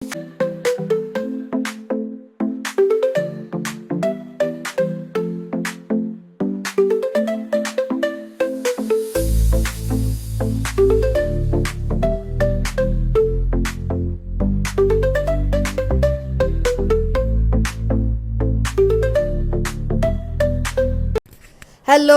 Hello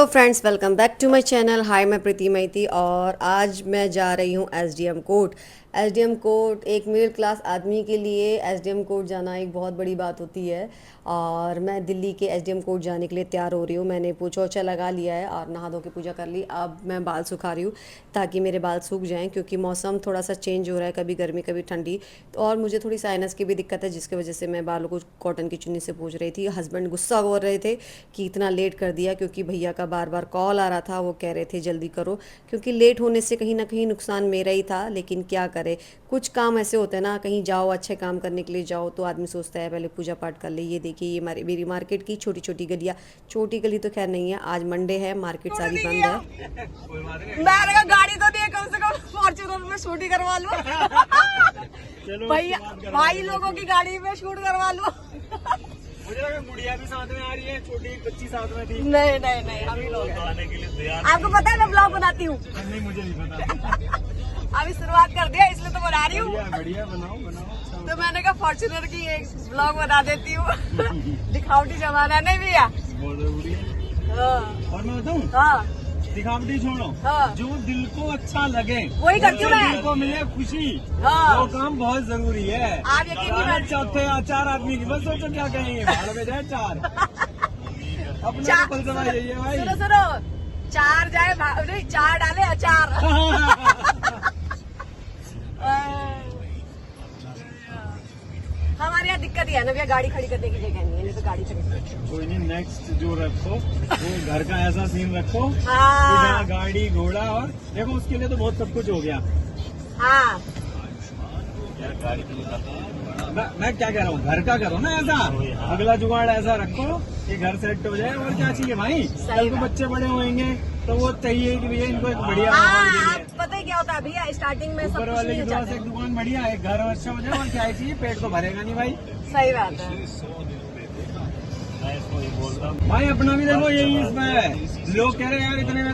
friends, welcome back to my channel. Hi, मैं प्रीति मैती और आज मैं जा रही हूँ एसडीएम कोर्ट। एसडीएम कोर्ट एक मिडिल क्लास आदमी के लिए एसडीएम कोर्ट जाना एक बहुत बड़ी बात होती है और मैं दिल्ली के एसडीएम कोर्ट जाने के लिए तैयार हो रही हूँ। मैंने पोछा ओछा लगा लिया है और नहा धो के पूजा कर ली। अब मैं बाल सुखा रही हूँ ताकि मेरे बाल सूख जाएँ, क्योंकि मौसम थोड़ा सा चेंज हो रहा है, कभी गर्मी कभी ठंडी। और मुझे थोड़ी साइनस की भी दिक्कत है, जिसकी वजह से मैं बालों को कॉटन की चुन्नी से पोंछ रही थी। हस्बैंड गुस्सा हो रहे थे कि इतना लेट कर दिया, क्योंकि भैया का बार बार कॉल आ रहा था। वो कह रहे थे जल्दी करो, क्योंकि लेट होने से कहीं ना कहीं नुकसान मेरा ही था। लेकिन क्या करे, कुछ काम ऐसे होते हैं ना, कहीं जाओ अच्छे काम करने के लिए जाओ तो आदमी सोचता है पहले पूजा पाठ कर ले। ये देखिए, ये मेरी मार्केट की छोटी छोटी गलियाँ। छोटी गली तो खैर नहीं है, आज मंडे है, मार्केट सारी बंद है। मैं गाड़ी तो नहीं है, कम से कम फॉर्च्यूनर में शूट ही करवा लूं। भैया भाई लोगों की गाड़ी में शूट करवा लूं। मुझे लगा गुड़िया भी साथ में आ रही है, छोटी बच्ची साथ में थी। नहीं नहीं नहीं, हम ही लोग हैं। आने के लिए तैयार। आपको पता है मैं ब्लॉग बनाती हूँ। नहीं, मुझे नहीं पता। अभी शुरुआत कर दिया, इसलिए तो बना रही हूँ। बढ़िया, बनाओ बनाओ। तो मैंने कहा फॉर्च्यूनर की एक ब्लॉग बना देती हूँ। दिखावटी जमाना नहीं भैया। बहुत जरूरी है। और मैं बताऊँ, हाँ दिखावटी छोड़ो, हाँ। जो दिल को अच्छा लगे वही करती हूँ मैं। दिल को मिले खुशी, हाँ। वो काम बहुत जरूरी है। आप यकीन नहीं मानते। चौथे या चार आदमी की बस सोचो क्या कहेंगे, भाड़ में जाए चार। अपना चार- तो फलसफा यही है भाई। सुनो सुनो, चार जाए नहीं, चार डाले अचार। हमारे यहाँ दिक्कत ही है ना भैया, गाड़ी खड़ी करने की जगह नहीं है, नहीं तो गाड़ी खड़ी। कोई नहीं, नेक्स्ट जो रखो वो घर का ऐसा सीन रखो कि हाँ जहाँ गाड़ी घोड़ा, और देखो उसके लिए तो बहुत सब कुछ हो गया। हाँ, गाड़ी मैं क्या कह रहा हूँ, घर का करो ना ऐसा, अगला जुगाड़ ऐसा रखो कि घर सेट हो जाए। और क्या चाहिए भाई, कल को बच्चे बड़े होंगे तो वो चाहिए कि भैया इनको एक बढ़िया हाँ, आप पता है क्या होता है भैया, स्टार्टिंग में सब ऊपर कुछ वाले की नहीं दुआ चाहते। से एक दुकान बढ़िया है, घर अच्छा हो जाए। और क्या चाहिए, पेट तो भरेगा नहीं भाई। सही बात है। भाई अपना भी देखो, यही इसमें है। लोग कह रहे हैं यार इतने में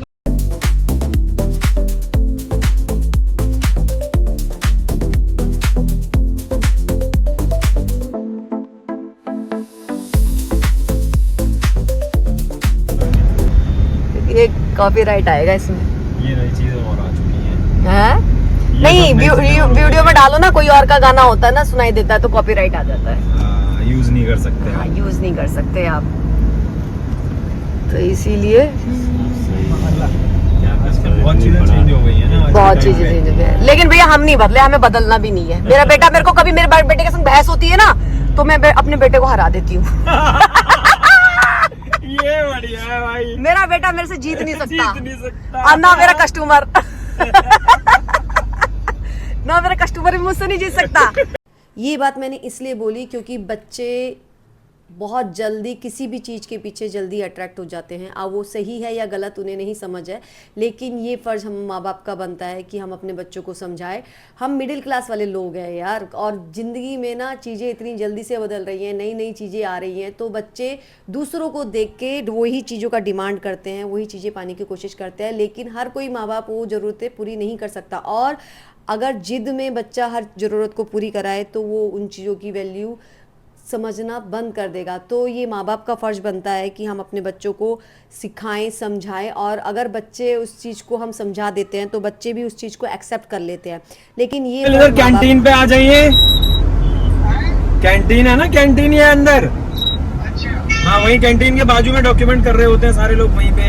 ये कॉपीराइट आएगा इसमें। ये नई चीजें और आ चुकी हैं। हैं? नहीं, वीडियो में डालो ना, कोई और का गाना होता है ना, सुनाई देता है तो कॉपीराइट आ जाता है। यूज नहीं कर सकते। हाँ, यूज नहीं कर सकते आप, तो इसीलिए बहुत चीजें चेंज हो गई है ना, बहुत चीजें चेंज हो गई है। लेकिन भैया हम नहीं बदले, हमें बदलना भी नहीं है। मेरा बेटा, मेरे को कभी मेरे बेटे के संग बहस होती है ना, तो मैं अपने बेटे को हरा देती हूँ। ये बढ़िया है भाई। मेरा बेटा मेरे से जीत नहीं सकता, जीत नहीं सकता। और ना मेरा कस्टमर। ना मेरा कस्टमर भी मुझसे नहीं जीत सकता। ये बात मैंने इसलिए बोली क्योंकि बच्चे बहुत जल्दी किसी भी चीज़ के पीछे जल्दी अट्रैक्ट हो जाते हैं। अब वो सही है या गलत उन्हें नहीं समझ है, लेकिन ये फ़र्ज़ हम माँ बाप का बनता है कि हम अपने बच्चों को समझाएं। हम मिडिल क्लास वाले लोग हैं यार, और ज़िंदगी में ना चीज़ें इतनी जल्दी से बदल रही हैं, नई नई चीज़ें आ रही हैं, तो बच्चे दूसरों को देख के वही चीज़ों का डिमांड करते हैं, वही चीज़ें पाने की कोशिश करते हैं। लेकिन हर कोई माँ बाप वो ज़रूरतें पूरी नहीं कर सकता, और अगर जिद में बच्चा हर ज़रूरत को पूरी कराए तो वो उन चीज़ों की वैल्यू समझना बंद कर देगा। तो ये माँ बाप का फ़र्ज़ बनता है कि हम अपने बच्चों को सिखाएं, समझाएं, और अगर बच्चे उस चीज़ को हम समझा देते हैं तो बच्चे भी उस चीज़ को एक्सेप्ट कर लेते हैं। लेकिन ये इधर कैंटीन पे आ जाइए, कैंटीन है ना, कैंटीन है अंदर। हाँ, वही कैंटीन के बाजू में डॉक्यूमेंट कर रहे होते हैं सारे लोग, वहीं पे।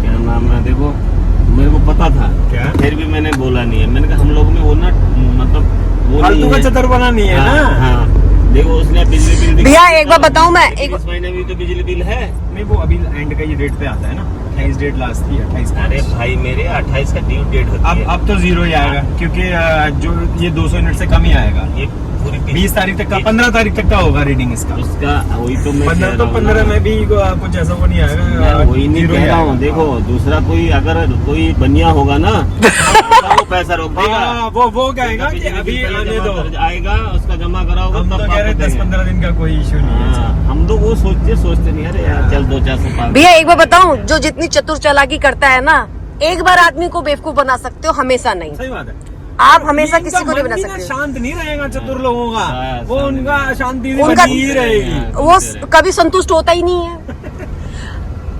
क्या नाम है, देखो मेरे को पता था क्या, फिर भी मैंने बोला नहीं है। मैंने कहा हम लोग में वो ना, मतलब वो फालतू का चतर बना नहीं है ना। हाँ, देखो उसने बिजली बिल भैया एक बार बताऊं मैं, इस महीने भी तो बिजली बिल है। नहीं, वो अभी एंड का ये रेट पे आता है ना। 28 डेट लास्ट थी, 28। अरे भाई मेरे 28 का ड्यू डेट होती है। अब तो 0 ही आएगा, क्योंकि जो ये 200 यूनिट से कम ही आएगा। ये पूरी 20 तारीख तक का, 15 तारीख तक का होगा रीडिंग इसका। उसका वही तो मैं 15 तो 15 में भी कुछ ऐसा वो नहीं आएगा। मैं वही नहीं कह रहा हूँ। देखो दूसरा कोई अगर कोई बनिया होगा ना तो वो पैसा रोक देगा। वो कहेगा कि अभी आने दो, आएगा उसका जमा कराओगा। हम तो कह रहे 10-15 दिन का कोई इशू नहीं है। हम तो वो सोचते नहीं, अरे यार चल 2-400 पास। भैया एक बार बताऊं, जो जितनी चतुर चालाकी करता है ना, एक बार आदमी को बेवकूफ बना सकते हो, हमेशा नहीं। सही बात है। आप हमेशा किसी को नहीं बना मन भी ना सकते। शांत नहीं रहेगा चतुर लोगों का, वो उनका शांति भी उनका- बनी ही रहेगी। वो कभी संतुष्ट होता ही नहीं है।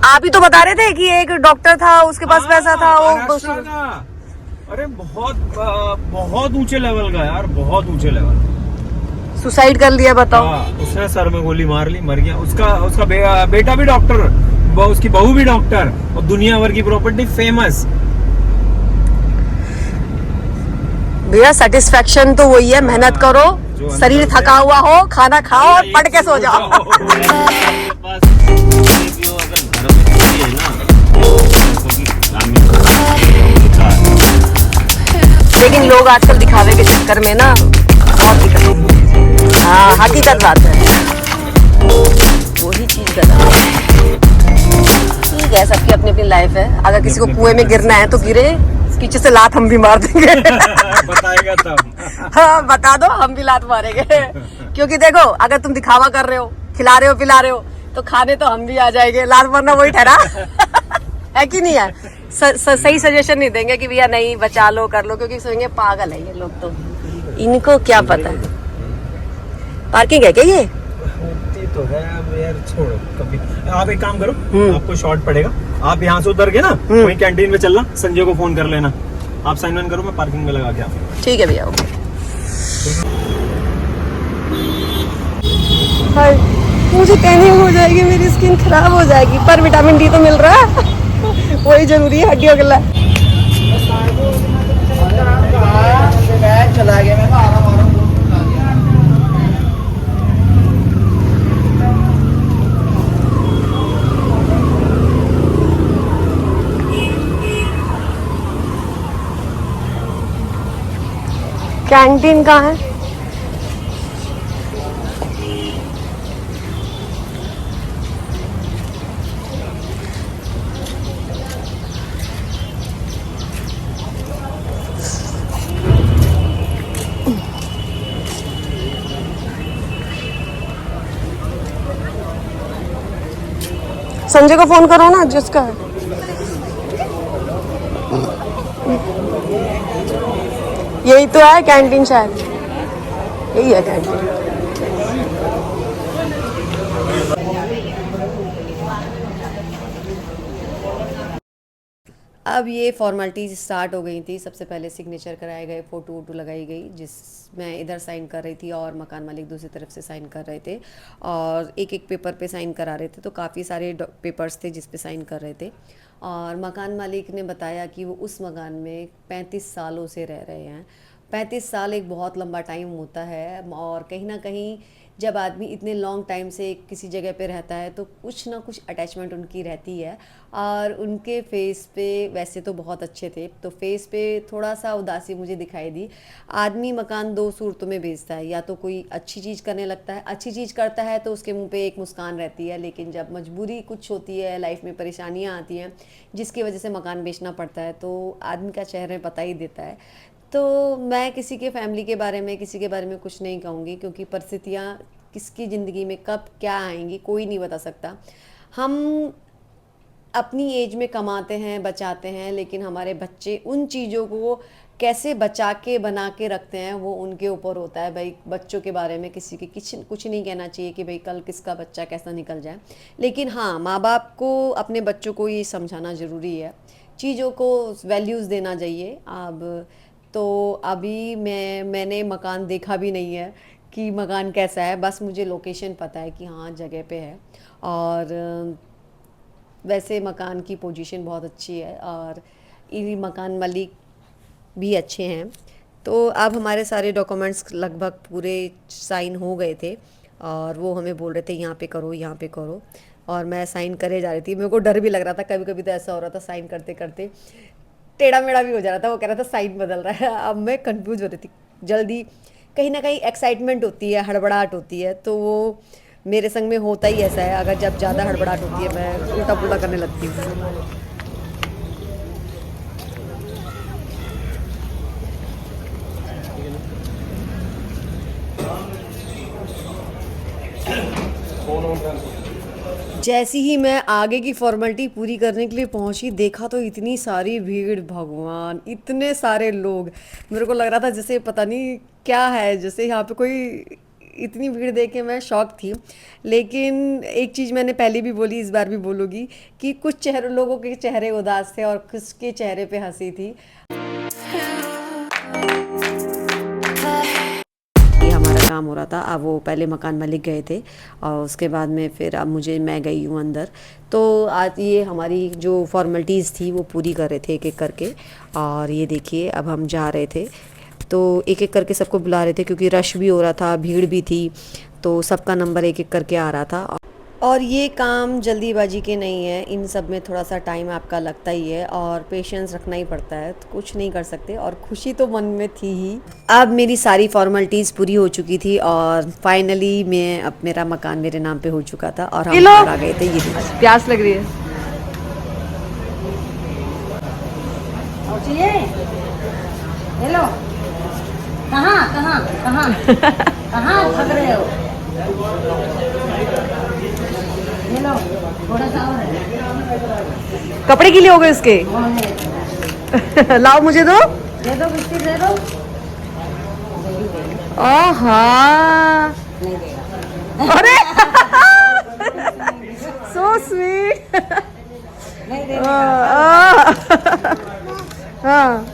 आप ही तो बता रहे थे कि एक डॉक्टर था, उसके पास पैसा था, वो महाराष्ट्र का। अरे बहुत ऊंचे लेवल का यार, बहुत ऊंचे लेवल। सुसाइड कर लिया, बताओ। उसने सर में गोली मार ली, मर गया। उसका बेटा भी डॉक्टर, उसकी बहू भी डॉक्टर, और दुनिया भर की प्रॉपर्टी, फेमस। भैया सेटिस्फेक्शन तो वही है, मेहनत करो, जो शरीर अंदर थका हुआ हो, खाना खाओ और पढ़ के सो जाओ। मेरे पास भी हो, अगर घर में कोई है ना क्योंकि ग्रामीण लेकिन लोग आजकल दिखावे के चक्कर में ना बहुत दिक्कत है। हाँ, हकीकत बात है, वही चीज गलत है। ठीक है, सबकी अपनी अपनी लाइफ है। अगर किसी को कुएं में गिरना है तो गिरे, पीछे से लात हम भी मार देंगे। बताएगा तब। हाँ, बता दो, हम भी लात मारेंगे। क्योंकि देखो, अगर तुम दिखावा कर रहे हो, खिला रहे हो, पिला रहे हो, तो खाने तो हम भी आ जाएंगे। लात मारना वही ठहरा। है कि नहीं है? सही सजेशन नहीं देंगे कि भैया नहीं, बचा लो, कर लो, क्योंकि सोचेंगे पागल है ये लोग, तो इनको क्या पता है। पार्किंग है क्या ये? होती तो है, अब यार छोड़ो कभी। आप एक काम करो, आपको शॉर्ट पड़ेगा, आप यहाँ से उतर के ना वहीं कैंटीन में चलना, संजय को फोन कर लेना, आप साइन वाइन करो, मैं पार्किंग में लगा के आपको। ठीक है भैया, ओके। हाय, मुझे टैनिंग हो जाएगी, मेरी स्किन खराब हो जाएगी, पर विटामिन डी तो मिल रहा है। वही जरूरी है हड्डियों के लिए। चला गया मैं, कैंटीन कहाँ है? संजय को फोन करो ना, जिसका है। यही तो है कैंटीन, शायद यही है कैंटीन। अब ये फॉर्मेलिटीज स्टार्ट हो गई थी। सबसे पहले सिग्नेचर कराए गए, फ़ोटो वोटो लगाई गई, जिसमें इधर साइन कर रही थी और मकान मालिक दूसरी तरफ से साइन कर रहे थे, और एक एक पेपर पे साइन करा रहे थे। तो काफ़ी सारे पेपर्स थे जिस पे साइन कर रहे थे। और मकान मालिक ने बताया कि वो उस मकान में 35 सालों से रह रहे हैं। 35 साल एक बहुत लंबा टाइम होता है, और कहीं ना कहीं जब आदमी इतने लॉन्ग टाइम से किसी जगह पे रहता है तो कुछ ना कुछ अटैचमेंट उनकी रहती है। और उनके फेस पे वैसे तो बहुत अच्छे थे, तो फेस पे थोड़ा सा उदासी मुझे दिखाई दी। आदमी मकान दो सूरतों में बेचता है, या तो कोई अच्छी चीज़ करने लगता है, अच्छी चीज़ करता है तो उसके मुंह पे एक मुस्कान रहती है, लेकिन जब मजबूरी कुछ होती है, लाइफ में परेशानियाँ आती हैं जिसकी वजह से मकान बेचना पड़ता है, तो आदमी का चेहरे पता ही देता है। तो मैं किसी के फैमिली के बारे में, किसी के बारे में कुछ नहीं कहूँगी, क्योंकि परिस्थितियाँ किसकी ज़िंदगी में कब क्या आएंगी कोई नहीं बता सकता। हम अपनी एज में कमाते हैं, बचाते हैं, लेकिन हमारे बच्चे उन चीज़ों को कैसे बचा के बना के रखते हैं वो उनके ऊपर होता है। भाई कुछ के बारे में किसी के कुछ नहीं कहना चाहिए कि भाई कल किसका बच्चा कैसा निकल जाए, लेकिन हाँ, माँ बाप को अपने बच्चों को ये समझाना ज़रूरी है, चीज़ों को वैल्यूज़ देना चाहिए। अब तो अभी मैंने मकान देखा भी नहीं है कि मकान कैसा है, बस मुझे लोकेशन पता है कि हाँ जगह पे है। और वैसे मकान की पोजीशन बहुत अच्छी है और ये मकान मालिक भी अच्छे हैं। तो अब हमारे सारे डॉक्यूमेंट्स लगभग पूरे साइन हो गए थे और वो हमें बोल रहे थे यहाँ पे करो, यहाँ पे करो। और मैं साइन करे जा रही थी। मेरे को डर भी लग रहा था, कभी कभी तो ऐसा हो रहा था साइन करते करते टेढ़ा मेढ़ा भी हो जा रहा था। वो कह रहा था साइन बदल रहा है। अब मैं कंफ्यूज हो रही थी। जल्दी कहीं ना कहीं एक्साइटमेंट होती है, हड़बड़ाहट होती है, तो वो मेरे संग में होता ही ऐसा है। अगर जब ज़्यादा हड़बड़ाहट होती है मैं उल्टा पुल्टा करने लगती हूँ। जैसी ही मैं आगे की फॉर्मेलिटी पूरी करने के लिए पहुंची, देखा तो इतनी सारी भीड़, भगवान, इतने सारे लोग। मेरे को लग रहा था जैसे पता नहीं क्या है, जैसे यहाँ पे कोई, इतनी भीड़ देख के मैं शॉक थी। लेकिन एक चीज़ मैंने पहले भी बोली, इस बार भी बोलूँगी कि कुछ लोगों के चेहरे उदास थे और कुछ के चेहरे पे हंसी थी। हमारा काम हो रहा था। अब वो पहले मकान मालिक गए थे और उसके बाद में फिर अब मैं गई हूँ अंदर। तो आज ये हमारी जो फॉर्मेलिटीज़ थी वो पूरी कर रहे थे एक एक करके। और ये देखिए अब हम जा रहे थे, तो एक एक करके सबको बुला रहे थे क्योंकि रश भी हो रहा था, भीड़ भी थी, तो सबका नंबर एक एक करके आ रहा था। और ये काम जल्दीबाजी के नहीं है, इन सब में थोड़ा सा टाइम आपका लगता ही है और पेशेंस रखना ही पड़ता है, तो कुछ नहीं कर सकते। और खुशी तो मन में थी ही। अब मेरी सारी फॉर्मेलिटीज़ पूरी हो चुकी थी और फाइनली अब मेरा मकान मेरे नाम पे हो चुका था और हम घर आ गए थे। ये प्यास लग रही है। हेलो, कहाँ कहाँ कहाँ कहाँ भाग रहे हो? हेलो, थोड़ा सा और है। कपड़े के लिए हो गए इसके। लाओ मुझे दो। दे दो, बिस्किट दे दो। आहा, नहीं देगा। अरे सो स्वीट। नहीं देगा। हाँ,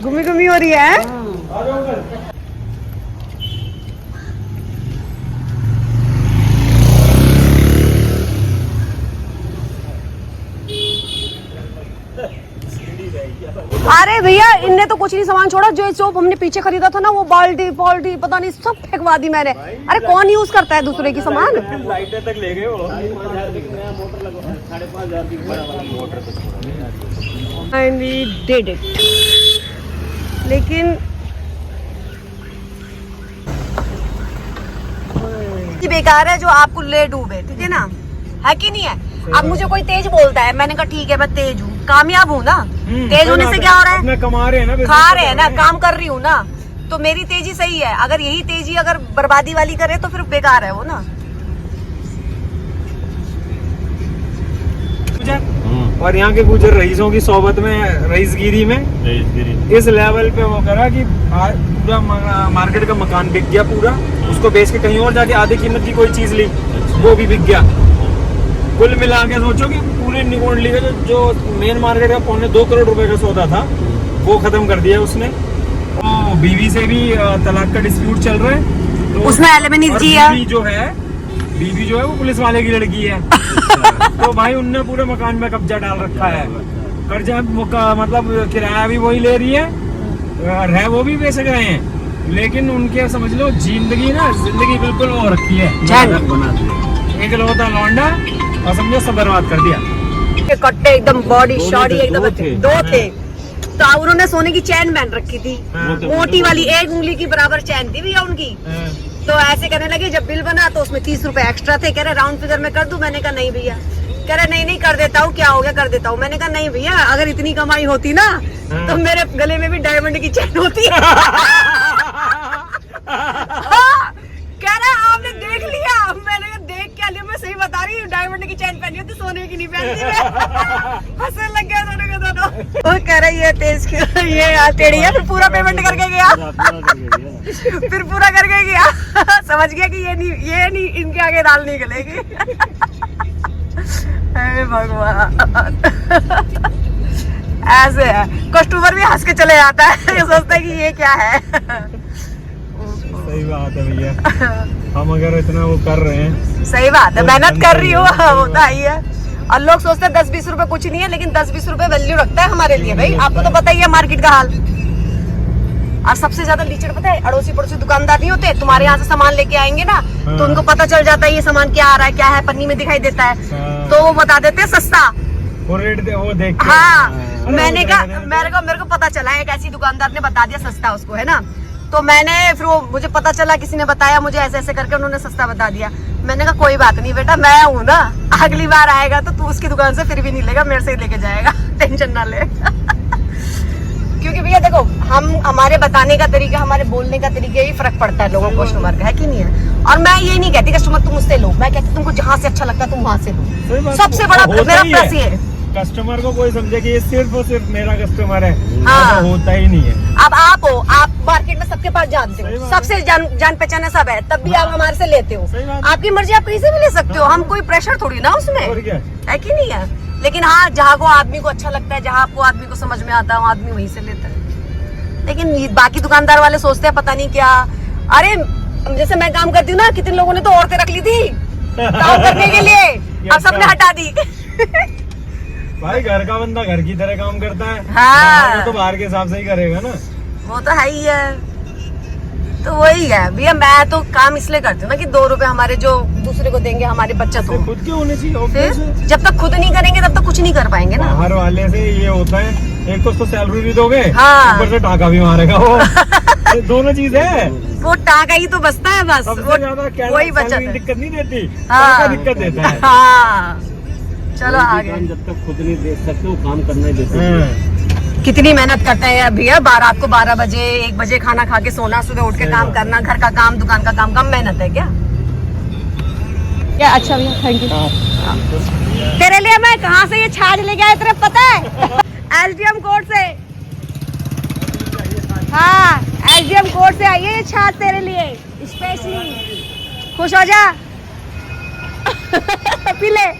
घूमी घूमी हो रही है। अरे भैया, इनने तो कुछ नहीं सामान छोड़ा। जो हमने पीछे खरीदा था ना, वो बाल्टी बाल्टी पता नहीं सब फेंकवा दी मैंने। अरे कौन यूज करता है दूसरे की सामान। लाइटें तक ले गए वो। And we did it. लेकिन ये बेकार है जो आपको ले डूबे, ठीक है ना, है कि नहीं है। अब मुझे कोई तेज बोलता है, मैंने कहा ठीक है मैं तेज हूँ, कामयाब हूँ ना। तेज होने से क्या हो रहा है, कमा रहे हैं ना, खा रहे हैं ना, काम कर रही हूँ ना, तो मेरी तेजी सही है। अगर यही तेजी अगर बर्बादी वाली करे तो फिर बेकार है वो ना। और यहाँ के गुजर रईसों की सोबत में, रईसगिरी में इस लेवल पे वो करा कि पूरा मार्केट का मकान बिक गया पूरा। उसको बेच के कहीं और जाके आधी कीमत की कोई चीज ली, वो भी बिक गया। कुल मिला के सोचो कि पूरे निकोण ली जो मेन मार्केट का 2.25 करोड़ रुपए का सौदा था, वो खत्म कर दिया उसने। तो बीवी से भी तलाक का डिस्प्यूट चल रहा है। तो उसमें एलिमनी दिया। बीवी जो है वो पुलिस वाले की लड़की है। तो भाई उनने पूरे मकान में कब्जा डाल रखा है। कर्जा मतलब किराया भी वही ले रही है, रह वो भी बेच रहे हैं, लेकिन उनके समझ लो जिंदगी बिल्कुल वो रखी है, बना दिया। एक लौता लौंडा और समझो सब बर्बाद कर दिया। कट्टे एकदम बॉडी शॉडी एकदम दो थे। तो उन्होंने सोने की चैन पहन रखी थी, मोटी वाली, 1 उंगली की बराबर चैन थी भैया उनकी। तो ऐसे करने लगे, जब बिल बना तो उसमें 30 रुपए एक्स्ट्रा थे। कह रहे राउंड फिगर में कर दूं। मैंने कहा नहीं भैया। कह रहे नहीं कर देता हूँ, क्या हो गया, कर देता हूँ। मैंने कहा नहीं भैया, अगर इतनी कमाई होती ना तो मेरे गले में भी डायमंड की चैन होती। कह रहे आपने देख लिया। मैंने कहा देख क्या लिया, मैं सही बता रही हूँ, डायमंड की चैन पहनी होती, सोने की नहीं पहनती मैं। हंसने लग गया दोनों के दोनों। वो कह रहा ये तेज ये टेढ़ी है। फिर पूरा पेमेंट करके गया। फिर पूरा करके गया। समझ गया कि ये नहीं इनके आगे दाल नहीं गलेगी। हे भगवान, ऐसे है। कस्टमर भी हंस के चले जाता है, ये सोचता है कि ये क्या है। सही बात है भैया, हम अगर इतना वो कर रहे हैं। सही बात है, मेहनत कर रही हूँ, होता ही है। और लोग सोचते हैं 10-20 रुपए कुछ नहीं है, लेकिन 10-20 रुपए वैल्यू रखता है हमारे लिए। भाई आपको तो पता ही है मार्केट का हाल। और सबसे ज्यादा लीचड़ पता है, अड़ोसी पड़ोसी दुकानदार नहीं होते, तुम्हारे यहाँ से सामान लेके आएंगे ना, तो उनको पता चल जाता है ये सामान क्या आ रहा है, क्या है, पन्नी में दिखाई देता है, तो वो बता देते हैं सस्ता। वो रेट वो देख के। हाँ, अरे मैंने वो कहा कह रहे मेरे को पता चला, एक ऐसी दुकानदार ने बता दिया सस्ता उसको, है ना, तो मैंने फिर वो मुझे पता चला, किसी ने बताया मुझे, ऐसे ऐसे करके उन्होंने सस्ता बता दिया। मैंने कहा कोई बात नहीं बेटा, मैं हूँ ना, अगली बार आएगा तो तू उसकी दुकान से फिर भी नहीं लेगा, मेरे से ही लेके जाएगा, टेंशन ना ले। क्योंकि भैया देखो, हम हमारे बताने का तरीका, हमारे बोलने का तरीका ही फर्क पड़ता है लोगों को, कस्टमर का, है कि नहीं है। और मैं ये नहीं कहती कस्टमर तुम मुझसे लो, मैं कहती तुमको जहाँ से अच्छा लगता है तुम वहाँ से लो। सबसे बड़ा मेरा प्लस ये है, कस्टमर को कोई समझे कि ये सिर्फ और सिर्फ मेरा कस्टमर है, हाँ। ऐसा होता ही नहीं है। अब आप हो, आप मार्केट में सबके पास जानते हो, सबसे जान पहचान सब है, तब भी आप हमारे से लेते हो, सही बात। आपकी मर्जी, आप कहीं से भी ले सकते हो, हम कोई प्रेशर थोड़ी ना उसमें, और क्या। है कि नहीं है। लेकिन हाँ, जहाँ को आदमी को अच्छा लगता है, जहाँ आपको आदमी को समझ में आता है, आदमी वहीं से लेता है। लेकिन बाकी दुकानदार वाले सोचते हैं पता नहीं क्या, अरे जैसे मैं काम करती हूँ ना, कितने लोगों ने तो औरतें रख ली थी काम करने के लिए, अब सबने हटा दी। भाई घर का बंदा घर की तरह काम करता है, हाँ। बाहर तो बाहर के हिसाब से ही करेगा ना। वो तो है ही है, तो वही है भैया, मैं तो काम इसलिए करती हूँ ना कि 2 रुपए हमारे जो दूसरे को देंगे, हमारी बचत हो। खुद के होने चाहिए, फिर obvious है। जब तक खुद नहीं करेंगे तब तक कुछ नहीं कर पाएंगे ना। बाहर वाले से ये होता है, एक तो उसको सैलरी भी दोगे, हाँ। ऊपर से टाका भी मारेगा वो। ये दोनों चीज है। वो टाका ही तो बचता है बस, सबसे ज्यादा क्या वही बचत सैलरी है। दिक्कत नहीं देती, हाँ। टाका दिक्कत देता है। हाँ, चलो कोई भी आगे। काम जब तक खुद नहीं देख सकते वो काम करना ही देते। हाँ। कितनी मेहनत करते हैं भैया, रात को 12 बजे 1 बजे खाना खा के सोना, सुबह उठ के काम करना, घर का काम, दुकान का काम, कम मेहनत है क्या? क्या अच्छा भैया, थैंक यू। तेरे लिए मैं कहाँ से ये छाछ लेके आया, तेरे पता है? एसडीएम कोर्ट से। हाँ, एसडीएम कोर्ट से आई है ये छाछ तेरे लिए स्पेशली। खुश हो जा। पी ले।